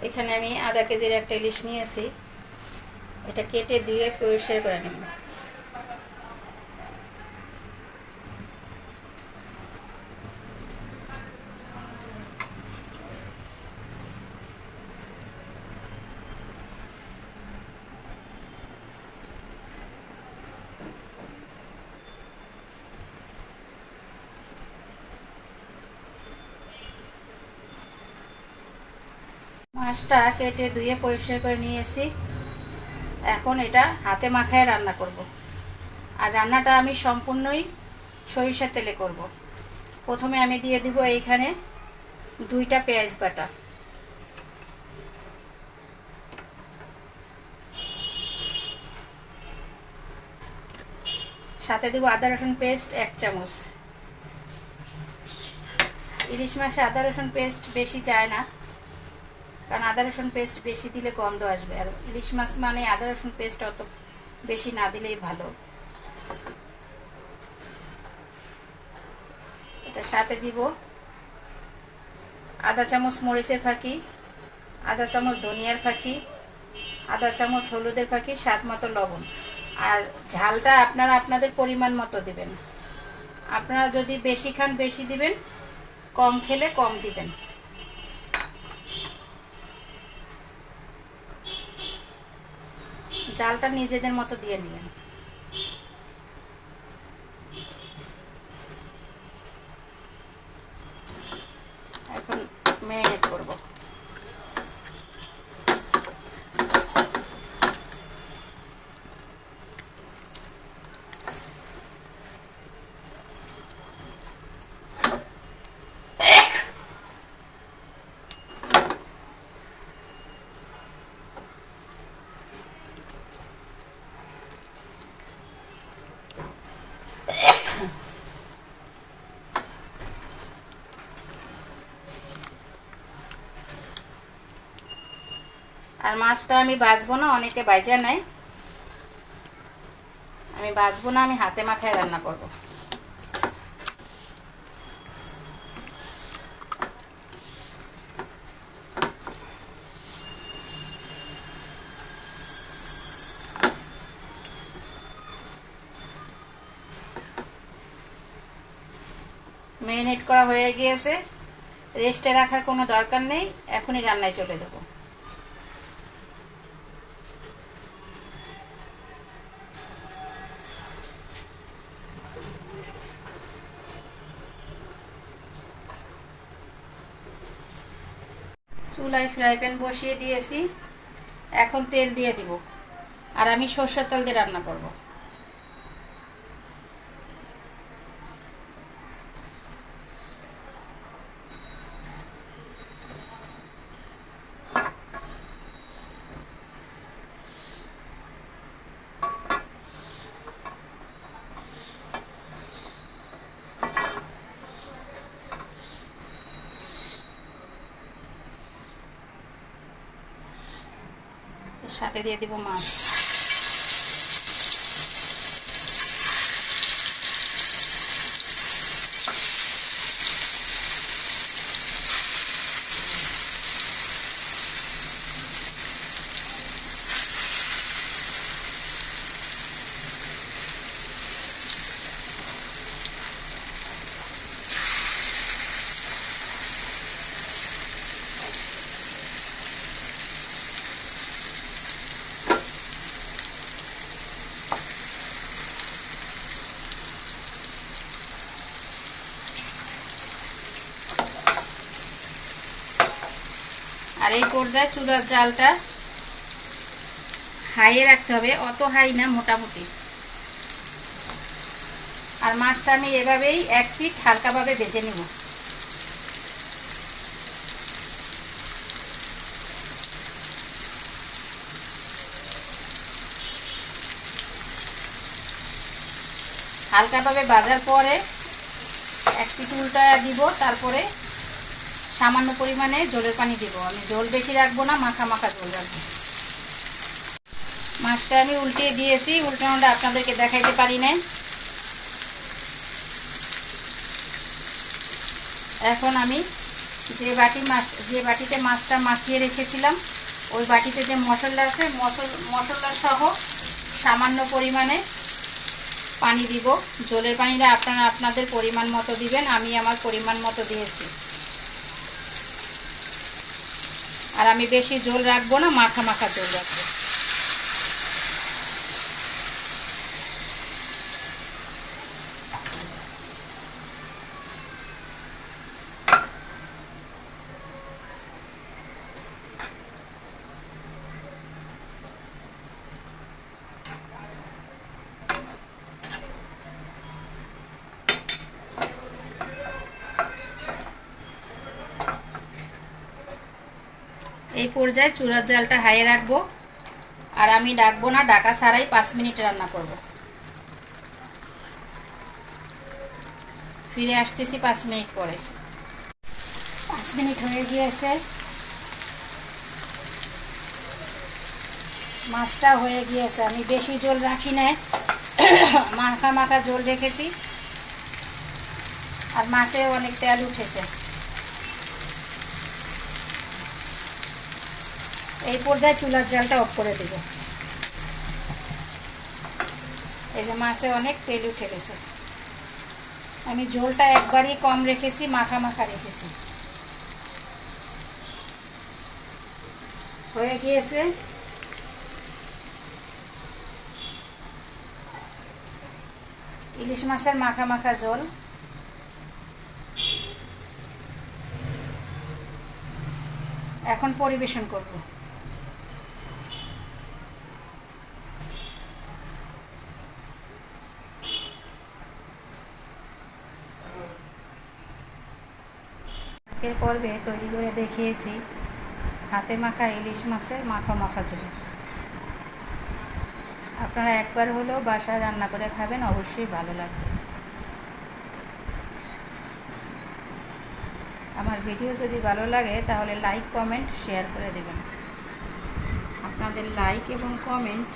এখানে আমি আধা কেজির একটা ইলিশ নিয়েছি, এটা কেটে দিয়ে পরিষ্কার করে নেব। মাছটা কেটে ধুয়ে পরিষ্কার করে নিয়েছি। এখন এটা হাতে মাখায় রান্না করব। আর রান্নাটা আমি সম্পূর্ণই সরিষার তেলে করব। প্রথমে আমি দিয়ে দিব এইখানে 2টা পেঁয়াজ বাটা, সাথে দিব আদা রসুন পেস্ট 1 চামচ। ইলিশ মাছে আদা রসুন পেস্ট বেশি যায় না, কারণ আদা রসুন পেস্ট বেশি দিলে গন্ধ আসবে, আর ইলিশ মাছ মানে আদা রসুন পেস্ট অত বেশি না দিলেই ভালো। এটার সাথে দিব আধা চামচ মরিচের ফাঁকি, আধা চামচ ধনিয়ার ফাঁকি, আধা চামচ হলুদের ফাঁকি, স্বাদ মতো লবণ। আর ঝালটা আপনারা আপনাদের পরিমাণ মতো দিবেন। আপনারা যদি বেশি খান বেশি দিবেন, কম খেলে কম দিবেন। জালটা নিজেদের মতো দিয়ে নেবেন। এখন ম্যারিনেট করব। আর মাছটা আমি ভাজবো না, অনেকে ভাজা নেয়, আমি ভাজবো না, আমি হাতে মাখায় রান্না করব। ম্যারিনেট করা হয়ে গিয়েছে, রেস্টে রাখার কোনো দরকার নেই, এখনই রান্নায় চলে যাব। চুলায় ফ্রাই প্যান বসিয়ে দিয়েছি, এখন তেল দিয়ে দিব। আর আমি সরষের তেল দিয়ে রান্না করব। এর সাথে দিয়ে দিব মাছ। আর এই পর্যায়ে চুলার জালটা হাইয়ে রাখতে হবে, অত হাই না, মোটামুটি। আর মাছটা আমি এভাবেই 1 পিঠ হালকাভাবে ভেজে নেব। হালকাভাবে ভাজার পরে 1 পিঠ উল্টা দিব, তারপরে সামান্য পরিমাণে ঝোলের পানি দিব। আমি ঝোল বেশি রাখবো না, মাখা মাখা ঝোল রাখবো। মাছটা আমি উল্টিয়ে দিয়েছি, উল্টানোটা আপনাদেরকে দেখাইতে পারি না। এখন আমি যে বাটিতে মাছটা মাখিয়ে রেখেছিলাম ওই বাটিতে যে মশলা আছে মশলা সহ সামান্য পরিমাণে পানি দিব। জলের পানিটা আপনারা আপনাদের পরিমাণ মতো দিবেন, আমি আমার পরিমাণ মতো দিয়েছি। আর আমি বেশি ঝোল রাখবো না, মাখা মাখা ঝোল রাখবো। এই পর্যায়ে চুলার জালটা হাইয়ে রাখবো। আর আমি ডাকবো না, ডাকা ছাড়াই 5 মিনিট রান্না করব। ফিরে আসতেছি 5 মিনিট পরে। 5 মিনিট হয়ে গিয়েছে, মাছটা হয়ে গিয়েছে। আমি বেশি ঝোল রাখি না, মাখা মাখা ঝোল রেখেছি। আর মাছে অনেক তেল উঠেছে। এই পর্যায়ে চুলার জালটা অফ করে দেব। এই যে মাছে অনেক তেল উঠে গেছে। আমি ঝোলটা একবারই কম রেখেছি, মাখা মাখা রেখেছি। হয়ে গিয়েছে। ইলিশ মাছের মাখা মাখা ঝোল। এখন পরিবেশন করব। আজকের পর্বে তৈরি করে দেখিয়েছি হাতে মাখা ইলিশ মাছের মাখা মাখা ঝোল। আপনারা একবার হলেও বাসায় রান্না করে খাবেন, অবশ্যই ভালো লাগবে। আমার ভিডিও যদি ভালো লাগে তাহলে লাইক কমেন্ট শেয়ার করে দেবেন। আপনাদের লাইক এবং কমেন্ট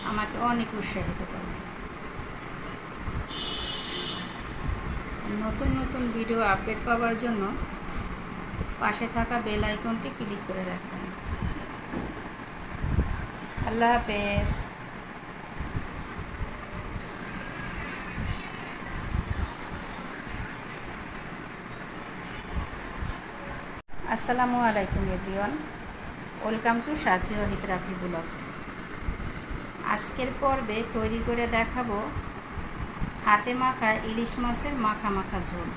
আমাকে অনেক উৎসাহিত করবে। নতুন নতুন ভিডিও আপডেট পাওয়ার জন্য পাশে থাকা বেল আইকনটি ক্লিক করে রাখবেন। আল্লাহ হাফেজ। আসসালামু আলাইকুম এভরিওয়ান, ওয়েলকাম টু সাজি ওয়াহিদ রাফি ব্লগস। আজকের পর্বে তৈরি করে দেখাবো হাতে মাখা ইলিশ মাছের মাখা মাখা ঝোল।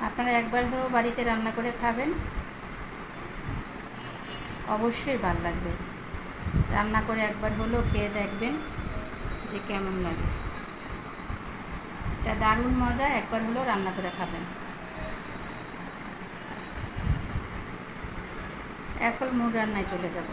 আপনারা একবার হলেও বাড়িতে রান্না করে খাবেন, অবশ্যই ভালো লাগবে। রান্না করে একবার হলেও খেয়ে দেখবেন যে কেমন লাগে। এটা দারুণ মজা, একবার হলেও রান্না করে খাবেন। এখন মূল রান্নায় চলে যাব।